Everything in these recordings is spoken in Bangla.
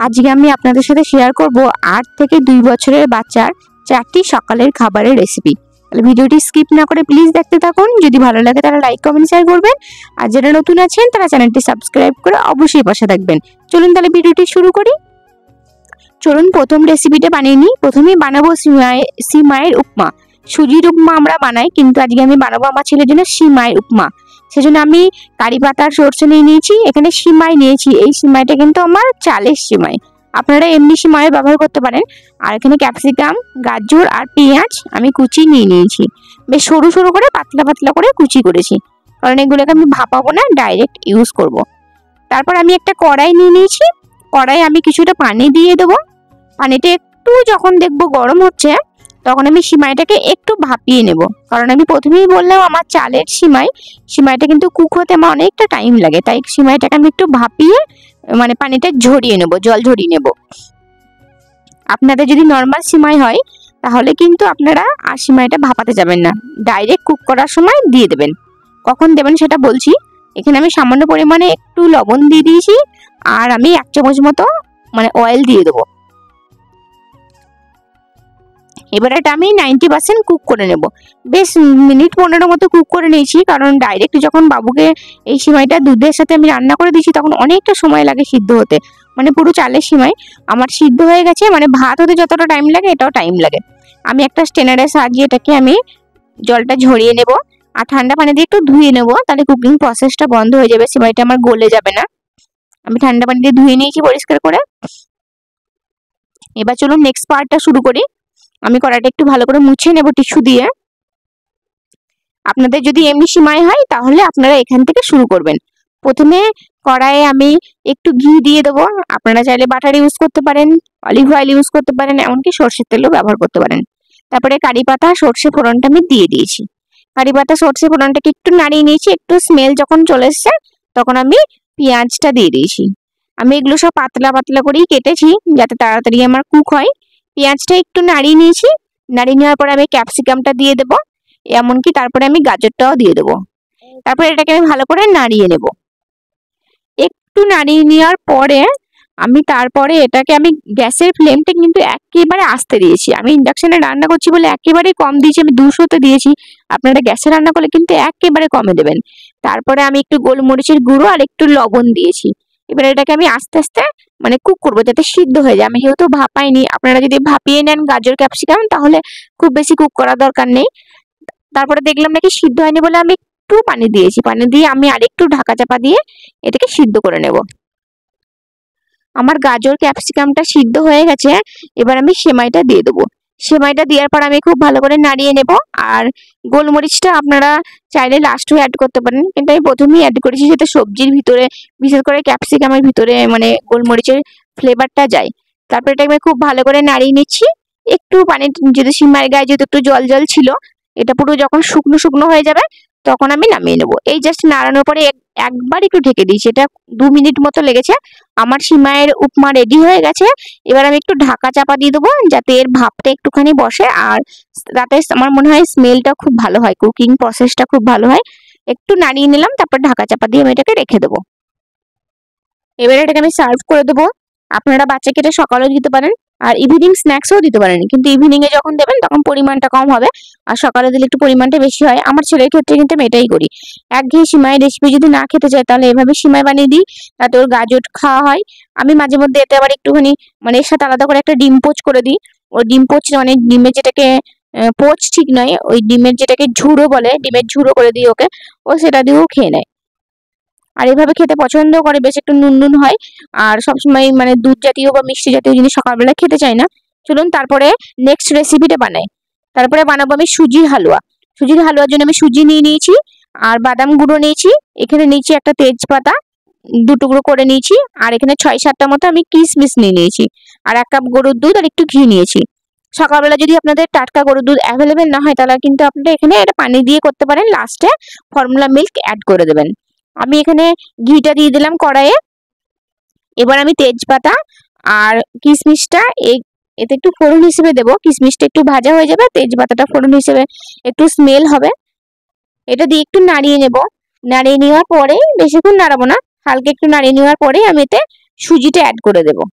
আজকে আমি আপনাদের সাথে শেয়ার করব 8 থেকে 2 বছরের বাচ্চার 4টি সকালের খাবারের রেসিপি। তাহলে ভিডিওটি স্কিপ না করে প্লিজ দেখতে থাকুন। যদি ভালো লাগে তাহলে লাইক কমেন্ট শেয়ার করবেন, আর যারা নতুন আছেন তারা চ্যানেলটি সাবস্ক্রাইব করে অবশ্যই পাশে থাকবেন। চলুন তাহলে ভিডিওটি শুরু করি। চলুন প্রথম রেসিপিটা বানিয়ে নিই। প্রথমেই বানাবো সিমাইয়ের উপমা। সুজির উপমা আমরা বানাই, কিন্তু আজকে আমি বানাবো আমার ছেলের জন্য সিমাইয়ের উপমা। সেজন্য আমি কারি পাতার সরষে নিয়ে নিয়েছি, এখানে সিমাই নিয়েছি। এই সিমাইটা কিন্তু আমার চালের সিমাই, আপনারা এমনি সিমাইও ব্যবহার করতে পারেন। আর এখানে ক্যাপসিকাম, গাজর আর পেঁয়াজ আমি কুচি নিয়ে নিয়েছি। বেশ সরু সরু করে পাতলা পাতলা করে কুচি করেছি, কারণ এগুলোকে আমি ভাপাবো না, ডাইরেক্ট ইউজ করব। তারপর আমি একটা কড়াই নিয়ে নিয়েছি। কড়াই আমি কিছুটা পানি দিয়ে দেবো। পানিটা একটু যখন দেখবো গরম হচ্ছে, তখন আমি সিমাইটাকে একটু ভাপিয়ে নেব। কারণ আমি প্রথমেই বললাম আমার চালের সিমাইটা কিন্তু কুক হতে আমার অনেকটা টাইম লাগে, তাই সিমাইটাকে আমি একটু ভাপিয়ে মানে পানিটা ঝরিয়ে নেব, জল ঝরিয়ে নেব। আপনাদের যদি নর্মাল সিমাই হয় তাহলে কিন্তু আপনারা আর সিমাইটা ভাপাতে যাবেন না, ডাইরেক্ট কুক করার সময় দিয়ে দেবেন। কখন দেবেন সেটা বলছি। এখানে আমি সামান্য পরিমাণে একটু লবণ দিয়ে দিয়েছি, আর আমি 1 চামচ মতো মানে অয়েল দিয়ে দেবো। এবার এটা আমি 90% কুক করে নেব। বেশ মিনিট 15 মতো কুক করে নিয়েছি, কারণ ডাইরেক্ট যখন বাবুকে এই সিমাইটা দুধের সাথে আমি রান্না করে দিয়েছি তখন অনেকটা সময় লাগে সিদ্ধ হতে। মানে পুরো চালের সিমাই আমার সিদ্ধ হয়ে গেছে, মানে ভাত হতে যতটা টাইম লাগে এটাও টাইম লাগে। আমি একটা স্ট্রেনারের সাহায্যে এটাকে আমি জলটা ঝরিয়ে নেব, আর ঠান্ডা পানি দিয়ে একটু ধুয়ে নেব, তাহলে কুকিং প্রসেসটা বন্ধ হয়ে যাবে, সিমাইটা আমার গলে যাবে না। আমি ঠান্ডা পানি দিয়ে ধুয়ে নিয়েছি পরিষ্কার করে। এবার চলুন নেক্সট পার্টটা শুরু করি। আমি কড়াইটা একটু ভালো করে মুছে নেব টিস্যু দিয়ে। আপনাদের যদি এমনি সিমাই হয় তাহলে আপনারা এখান থেকে শুরু করবেন। প্রথমে কড়াইয়ে আমি একটু ঘি দিয়ে দেবো। আপনারা চাইলে বাটার ইউজ করতে পারেন, অলিভ অয়েল ইউজ করতে পারেন, এমনকি সর্ষের তেলও ব্যবহার করতে পারেন। তারপরে কারি পাতা সর্ষে ফোড়নটা আমি দিয়ে দিয়েছি। কারি পাতা সর্ষে ফোড়নটাকে একটু নাড়িয়ে নিয়েছি। একটু স্মেল যখন চলে এসছে তখন আমি পেঁয়াজটা দিয়ে দিয়েছি। আমি এগুলো সব পাতলা পাতলা করেই কেটেছি যাতে তাড়াতাড়ি আমার কুক হয়। পেঁয়াজটা একটু নাড়িয়ে নিয়েছি। নাড়িয়ে নেওয়ার পরে আমি ক্যাপসিকামটা দিয়ে দেবো, এমনকি তারপরে আমি গাজরটাও দিয়ে দেবো। তারপরে এটাকে আমি ভালো করে নাড়িয়ে নেব। একটু নাড়িয়ে নেওয়ার পরে তারপরে এটাকে আমি গ্যাসের ফ্লেমটা কিন্তু একেবারে আস্তে দিয়েছি। আমি ইন্ডাকশনে রান্না করছি বলে একেবারে কম দিয়েছি, আমি 200-তে দিয়েছি। আপনারা গ্যাসে রান্না করলে কিন্তু একেবারে কমে দেবেন। তারপরে আমি একটু গোলমরিচের গুঁড়ো আর একটু লবণ দিয়েছি। এবার এটাকে আমি আস্তে আস্তে মানে কুক করবো যাতে সিদ্ধ হয়ে যায়। আমি যেহেতু ভাপাইনি, আপনারা যদি ভাপিয়ে নেন গাজর ক্যাপসিকাম তাহলে খুব বেশি কুক করার দরকার নেই। তারপরে দেখলাম নাকি সিদ্ধ হয়নি বলে আমি একটু পানি দিয়েছি। পানি দিয়ে আমি আরেকটু ঢাকা চাপা দিয়ে এটাকে সিদ্ধ করে নেব। আমার গাজর ক্যাপসিকামটা সিদ্ধ হয়ে গেছে। এবার আমি সেমাইটা দিয়ে দেবো। সেমাইটা দেওয়ার পর আমি খুব ভালো করে নাড়িয়ে নেব। আর গোলমরিচটা আপনারা চাইলে লাস্টেও অ্যাড করতে পারেন, কিন্তু আমি প্রথমেই অ্যাড করেছি যাতে সবজির ভিতরে, বিশেষ করে ক্যাপসিকামের ভিতরে মানে গোলমরিচের ফ্লেভারটা যায়। তারপরে এটা আমি খুব ভালো করে নাড়িয়ে নিচ্ছি। একটু পানি, যদি সিমাইয়ের গায়ে যেহেতু একটু জল জল ছিল, এটা পুরো যখন শুকনো শুকনো হয়ে যাবে তখন আমি নামিয়ে নেব। এই জাস্ট নাড়ানোর পরে একবার একটু ঢেকে দিয়েছি, এটা 2 মিনিট মতো লেগেছে। আমার সিমাইয়ের উপমা রেডি হয়ে গেছে। এবার আমি একটু ঢাকা চাপা দিয়ে দেবো যাতে এর ভাবটা একটুখানি বসে, আর তাতে আমার মনে হয় স্মেলটা খুব ভালো হয়, কুকিং প্রসেসটা খুব ভালো হয়। একটু নাড়িয়ে নিলাম, তারপর ঢাকা চাপা দিয়ে আমি এটাকে রেখে দেবো। এবার এটাকে আমি সার্ভ করে দেবো। আপনারা বাচ্চাকে এটা সকালেও দিতে পারেন, আর ইভিনিং স্ন্যাক্সও দিতে পারেন, কিন্তু ইভিনিং এ যখন দেবেন তখন পরিমাণটা কম হবে, আর সকালে দিলে একটু পরিমাণটা বেশি হয়। আমার ছেলের ক্ষেত্রে কিন্তু আমি এটাই করি। একঘেয়ে সিমাই রেসিপি যদি না খেতে চায় তাহলে এভাবে সিমাই বানিয়ে দিই, তাতে ওর গাজর খাওয়া হয়। আমি মাঝে মধ্যে এতে আবার একটুখানি মানে এর সাথে আলাদা করে একটা ডিম পোচ করে দিই। ওই ডিম পোচ মানে ডিমের যেটাকে পোচ ঠিক নয়, ওই ডিমের যেটাকে ঝুড়ো বলে, ডিমের ঝুড়ো করে দিই ওকে, ও সেটা দিয়েও খেয়ে নেয়। আর এভাবে খেতে পছন্দ করে, বেশ একটু নুন নুন হয়। আর সবসময় মানে দুধ জাতীয় বা মিষ্টি জাতীয় জিনিস সকালবেলা খেতে চাই না। চলুন তারপরে নেক্সট রেসিপিটা বানাই। তারপরে বানাবো আমি সুজির হালুয়া। সুজির হালুয়ার জন্য আমি সুজি নিয়ে নিয়েছি, আর বাদাম গুঁড়ো নিয়েছি। এখানে নিয়েছি একটা তেজপাতা 2 টুকরো করে নিয়েছি, আর এখানে 6-7টা মতো আমি কিশমিশ নিয়ে নিয়েছি, আর 1 কাপ গরুর দুধ আর একটু ঘি নিয়েছি। সকালবেলা যদি আপনাদের টাটকা গরুর দুধ অ্যাভেলেবেল না হয় তাহলে কিন্তু আপনারা এখানে এটা পানি দিয়ে করতে পারেন, লাস্টে ফর্মুলা মিল্ক অ্যাড করে দেবেন। আমি এখানে ঘিটা দিয়ে দিলাম কড়াইয়ে। এবার আমি তেজপাতা আর কিশমিশটা এতে একটু ফোড়ন হিসেবে দেবো। কিশমিশটা একটু ভাজা হয়ে যাবে, তেজপাতাটা ফোড়ন হিসেবে একটু স্মেল হবে। এটা দিয়ে একটু নাড়িয়ে নেব। নাড়িয়ে নেওয়ার পরে, বেশিক্ষণ নাড়াবো না, হালকা একটু নাড়িয়ে নেওয়ার পরে আমি এতে সুজিটা অ্যাড করে দেবো।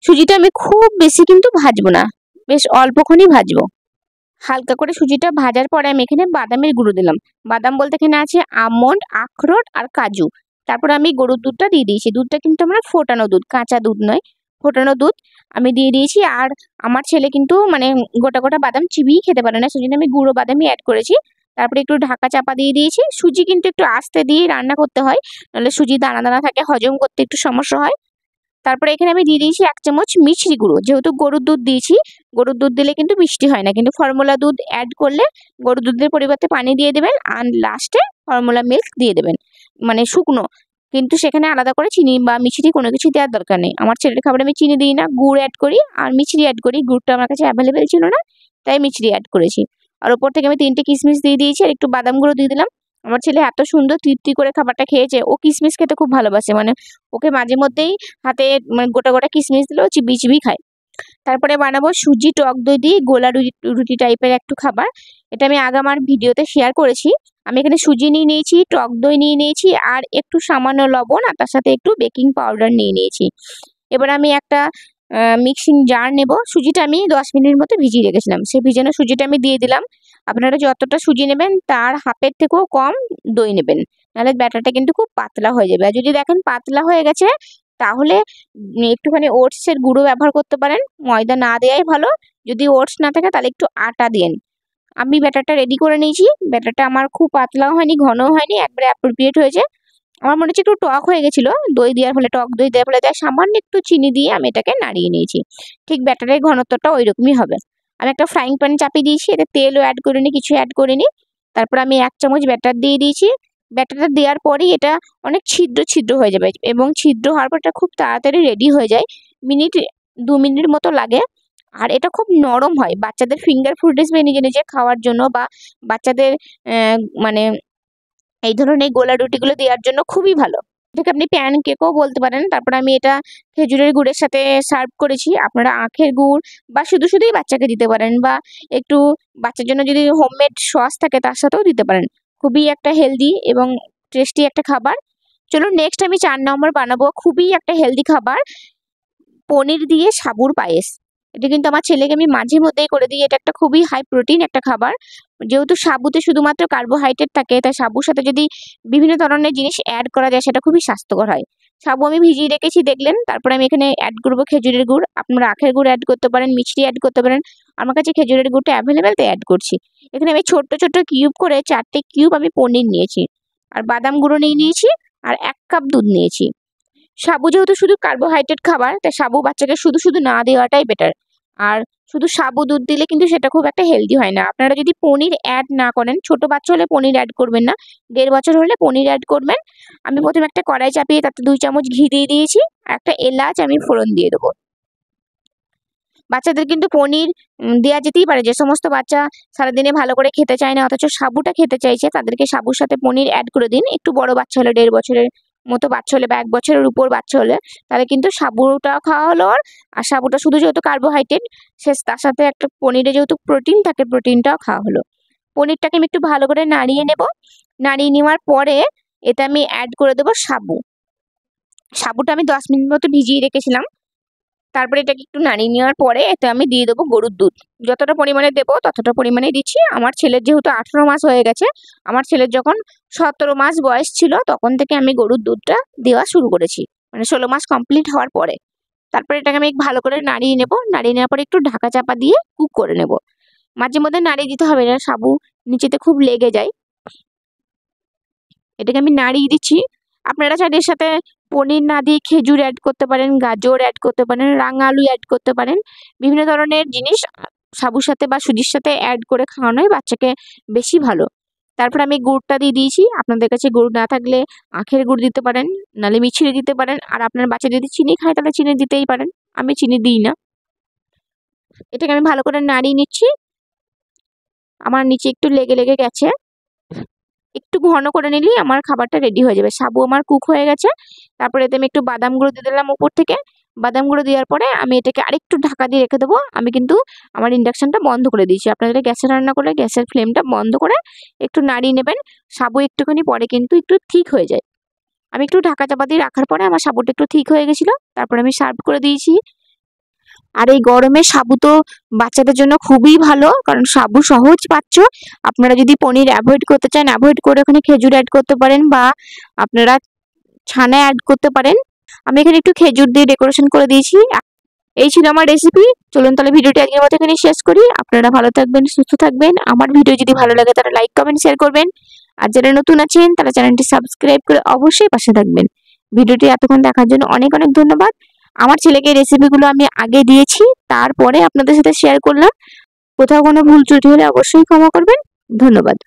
সুজিটা আমি খুব বেশি কিন্তু ভাজবো না, বেশ অল্পক্ষণই ভাজবো। হালকা করে সুজিটা ভাজার পরে আমি এখানে বাদামের গুঁড়ো দিলাম। বাদাম বলতে এখানে আছে আমন্ড, আখরোট আর কাজু। তারপর আমি গরুর দুধটা দিয়ে দিয়েছি। দুধটা কিন্তু আমার ফোটানো দুধ, কাঁচা দুধ নয়, ফোটানো দুধ আমি দিয়ে দিয়েছি। আর আমার ছেলে কিন্তু মানে গোটা গোটা বাদাম চিবিয়ে খেতে পারে না, সেজন্য আমি গুঁড়ো বাদামই অ্যাড করেছি। তারপরে একটু ঢাকা চাপা দিয়ে দিয়েছি। সুজি কিন্তু একটু আস্তে দিয়ে রান্না করতে হয়, নাহলে সুজি দানা দানা থাকে, হজম করতে একটু সমস্যা হয়। তারপরে এখানে আমি দিয়ে দিয়েছি 1 চামচ মিষ্টি গুঁড়ো। যেহেতু গরুর দুধ দিয়েছি, গরুর দুধ দিলে কিন্তু মিষ্টি হয় না, কিন্তু ফর্মুলা দুধ অ্যাড করলে গরুর দুধের পরিবর্তে পানি দিয়ে দেবেন আর লাস্টে ফর্মুলা মিল্ক দিয়ে দেবেন, মানে শুকনো। কিন্তু সেখানে আলাদা করে চিনি বা মিষ্টি কোনো কিছু দেওয়ার দরকার নেই। আমার ছেলের খাবারে আমি চিনি দিই না, গুড় অ্যাড করি আর মিষ্টি অ্যাড করি। গুড়টা আমার কাছে অ্যাভেলেবেল ছিল না, তাই মিষ্টি অ্যাড করেছি। আর ওপর থেকে আমি 3টে কিশমিশ দিয়ে দিয়েছি আর একটু বাদাম গুঁড়ো দিয়ে দিলাম। আমার ছেলে এত সুন্দর তৃপ্তি করে খাবারটা খেয়েছে। ও কিশমিশ খেতে খুব ভালোবাসে, মানে ওকে মাঝে মধ্যেই হাতে মানে গোটা গোটা কিশমিশ দিলেও চিবিয়ে চিবিয়ে খায়। তারপরে বানাবো সুজি টক দই দিয়ে গোলা রুটি, রুটি টাইপের একটু খাবার। এটা আমি আগে আমার ভিডিওতে শেয়ার করেছি। আমি এখানে সুজি নিয়ে নিয়েছি, টক দই নিয়ে নিয়েছি আর একটু সামান্য লবণ আর তার সাথে একটু বেকিং পাউডার নিয়ে নিয়েছি। এবার আমি একটা মিক্সিং জার নেব। সুজিটা আমি 10 মিনিট মতো ভিজিয়ে রেখেছিলাম, সেই ভিজানো সুজিটা আমি দিয়ে দিলাম। আপনারা যতটা সুজি নেবেন তার হাফের থেকেও কম দই নেবেন, নাহলে ব্যাটারটা কিন্তু খুব পাতলা হয়ে যাবে। আর যদি দেখেন পাতলা হয়ে গেছে, তাহলে একটুখানি ওটসের গুঁড়ো ব্যবহার করতে পারেন, ময়দা না দেওয়াই ভালো। যদি ওটস না থাকে তাহলে একটু আটা দিন। আমি ব্যাটারটা রেডি করে নিয়েছি। ব্যাটারটা আমার খুব পাতলাও হয়নি, ঘনও হয়নি, একবারে অ্যাপ্রোপ্রিয়েট হয়েছে। আমার মনে হচ্ছে একটু টক হয়ে গেছিল দই দেওয়ার ফলে, টক দই দেওয়ার ফলে, তাই সামান্য একটু চিনি দিয়ে আমি এটাকে নাড়িয়ে নিয়েছি। ঠিক ব্যাটারের ঘনত্বটা ওই রকমই হবে। আমি একটা ফ্রাইং প্যান চাপিয়ে দিয়েছি, এতে তেলও অ্যাড করিনি, কিছু অ্যাড করিনি। তারপর আমি 1 চামচ ব্যাটার দিয়ে দিয়েছি। ব্যাটারটা দেওয়ার পরেই এটা অনেক ছিদ্র ছিদ্র হয়ে যাবে এবং ছিদ্র হওয়ার পর এটা খুব তাড়াতাড়ি রেডি হয়ে যায়। 2 মিনিট মতো লাগে। আর এটা খুব নরম হয়, বাচ্চাদের ফিঙ্গার ফুড হিসেবে নিজে নিজে খাওয়ার জন্য বা বাচ্চাদের মানে এই ধরনের গোলা রুটিগুলো দেওয়ার জন্য খুবই ভালো। এটাকে আপনি প্যান কেকও বলতে পারেন। তারপর আমি এটা খেজুরের গুড়ের সাথে সার্ভ করেছি। আপনারা আখের গুড় বা শুধু শুধুই বাচ্চাকে দিতে পারেন, বা একটু বাচ্চার জন্য যদি হোমমেড সস থাকে তার সাথেও দিতে পারেন। খুবই একটা হেলদি এবং টেস্টি একটা খাবার। চলুন নেক্সট আমি 4 নম্বর বানাবো খুবই একটা হেলদি খাবার, পনির দিয়ে সাবুর পায়েস। এটা কিন্তু আমার ছেলেকে আমি মাঝে মধ্যেই করে দিই। এটা একটা খুবই হাই প্রোটিন একটা খাবার। যেহেতু সাবুতে শুধুমাত্র কার্বোহাইড্রেট থাকে, তাই সাবুর সাথে যদি বিভিন্ন ধরনের জিনিস অ্যাড করা যায় সেটা খুবই স্বাস্থ্যকর হয়। সাবু আমি ভিজিয়ে রেখেছি দেখলেন। তারপরে আমি এখানে অ্যাড করবো খেজুরের গুড়। আপনারা আখের গুড় অ্যাড করতে পারেন, মিষ্টি অ্যাড করতে পারেন। আমার কাছে খেজুরের গুড়টা অ্যাভেলেবেল, তাই অ্যাড করছি। এখানে আমি ছোট্ট ছোট্ট কিউব করে 4টে কিউব আমি পনির নিয়েছি, আর বাদাম গুঁড়ো নিয়ে নিয়েছি, আর 1 কাপ দুধ নিয়েছি। সাবু যেহেতু শুধু কার্বোহাইড্রেট খাবার, তাই সাবু বাচ্চাকে শুধু শুধু না দেওয়াটাই বেটার। আর শুধু সাবু দুধ দিলে কিন্তু সেটা খুব একটা হেলদি হয় না। আপনারা যদি পনির অ্যাড না করেন, ছোট বাচ্চা হলে পনির অ্যাড করবেন না, 1.5 বছর হলে পনির অ্যাড করবেন। আমি প্রথমে একটা কড়াই চাপিয়ে তাতে 2 চামচ ঘি দিয়ে দিয়েছি, আর একটা এলাচ আমি ফোড়ন দিয়ে দেবো। বাচ্চাদের কিন্তু পনির দেওয়া যেতেই পারে। যে সমস্ত বাচ্চা সারাদিনে ভালো করে খেতে চায় না অথচ সাবুটা খেতে চাইছে, তাদেরকে সাবুর সাথে পনির অ্যাড করে দিন। একটু বড় বাচ্চা হলে, 1.5 বছরের মতো বাচ্চা হলে বা 1 বছরের উপর বাচ্চা হলে, তাহলে কিন্তু সাবুটাও খাওয়া হলো। আর সাবুটা শুধু যেহেতু কার্বোহাইড্রেট, তার সাথে একটা পনিরে যেহেতু প্রোটিন থাকে, প্রোটিনটাও খাওয়া হলো। পনিরটাকে আমি একটু ভালো করে নাড়িয়ে নেব। নাড়িয়ে নেওয়ার পরে এতে আমি অ্যাড করে দেবো সাবু। সাবুটা আমি 10 মিনিট মতো ভিজিয়ে রেখেছিলাম। তারপরে এটাকে একটু নাড়িয়ে নেওয়ার পরে এতে আমি দিয়ে দেবো গরুর দুধ। যতটা পরিমাণে দেবো ততটা পরিমাণে দিচ্ছি। আমার ছেলের যেহেতু 18 মাস হয়ে গেছে, আমার ছেলের যখন 17 মাস বয়স ছিল তখন থেকে আমি গরুর দুধটা দেওয়া শুরু করেছি, মানে 16 মাস কমপ্লিট হওয়ার পরে। তারপরে এটাকে আমি ভালো করে নাড়িয়ে নেব। নাড়িয়ে নেওয়ার পরে একটু ঢাকা চাপা দিয়ে কুক করে নেব। মাঝে মধ্যে নাড়িয়ে দিতে হবে, না সাবু নিচেতে খুব লেগে যায়। এটাকে আমি নাড়িয়ে দিচ্ছি। আপনারা চাইলে এর সাথে পনির না দিয়ে খেজুর অ্যাড করতে পারেন, গাজর অ্যাড করতে পারেন, রাঙা আলু অ্যাড করতে পারেন। বিভিন্ন ধরনের জিনিস সাবুর সাথে বা সুজির সাথে অ্যাড করে খাওয়ানোই বাচ্চাকে বেশি ভালো। তারপর আমি গুড়টা দিয়ে দিয়েছি। আপনাদের কাছে গুড় না থাকলে আখের গুড় দিতে পারেন, নাহলে মিছরি দিতে পারেন। আর আপনার বাচ্চা যদি চিনি খায় তাহলে চিনি দিতেই পারেন, আমি চিনি দিই না। এটাকে আমি ভালো করে নাড়িয়ে নিচ্ছি। আমার নিচে একটু লেগে লেগে গেছে, একটু ঘন করে নিলেই আমার খাবারটা রেডি হয়ে যাবে। সাবু আমার কুক হয়ে গেছে। তারপরে এতে আমি একটু বাদাম গুঁড়ো দিয়ে দিলাম উপর থেকে। বাদাম গুঁড়ো দেওয়ার পরে আমি এটাকে আরেকটু ঢাকা দিয়ে রেখে দেবো। আমি কিন্তু আমার ইন্ডাকশনটা বন্ধ করে দিয়েছি। আপনাদের গ্যাসে রান্না করলে গ্যাসের ফ্লেমটা বন্ধ করে একটু নাড়িয়ে নেবেন। সাবু একটুখানি পরে কিন্তু একটু ঠিক হয়ে যায়। আমি একটু ঢাকা চাপা দিয়ে রাখার পরে আমার সাবুটা একটু ঠিক হয়ে গেছিলো। তারপরে আমি সার্ভ করে দিয়েছি। আর এই গরমে সাবু তো বাচ্চাদের জন্য খুবই ভালো, কারণ সাবু সহজ পাচ্ছ। আপনারা যদি পনির অ্যাভয়েড করতে চান, অ্যাভয়েড করে ওখানে খেজুর অ্যাড করতে পারেন, বা আপনারা ছানা অ্যাড করতে পারেন। আমি এখানে একটু খেজুর দিয়ে ডেকোরেশন করে দিয়েছি। এই ছিল আমার রেসিপি। চলুন তাহলে ভিডিওটি আজকের মতো এখানে শেষ করি। আপনারা ভালো থাকবেন, সুস্থ থাকবেন। আমার ভিডিও যদি ভালো লাগে তাহলে লাইক কমেন্ট শেয়ার করবেন। আর যারা নতুন আছেন তারা চ্যানেলটি সাবস্ক্রাইব করে অবশ্যই পাশে থাকবেন। ভিডিওটি এতক্ষণ দেখার জন্য অনেক অনেক ধন্যবাদ। আমার ছেলেকে রেসিপিগুলো আমি আগে দিয়েছি, তারপরে আপনাদের সাথে শেয়ার করলাম। কোথাও কোনো ভুল ত্রুটি হলে অবশ্যই ক্ষমা করবেন। ধন্যবাদ।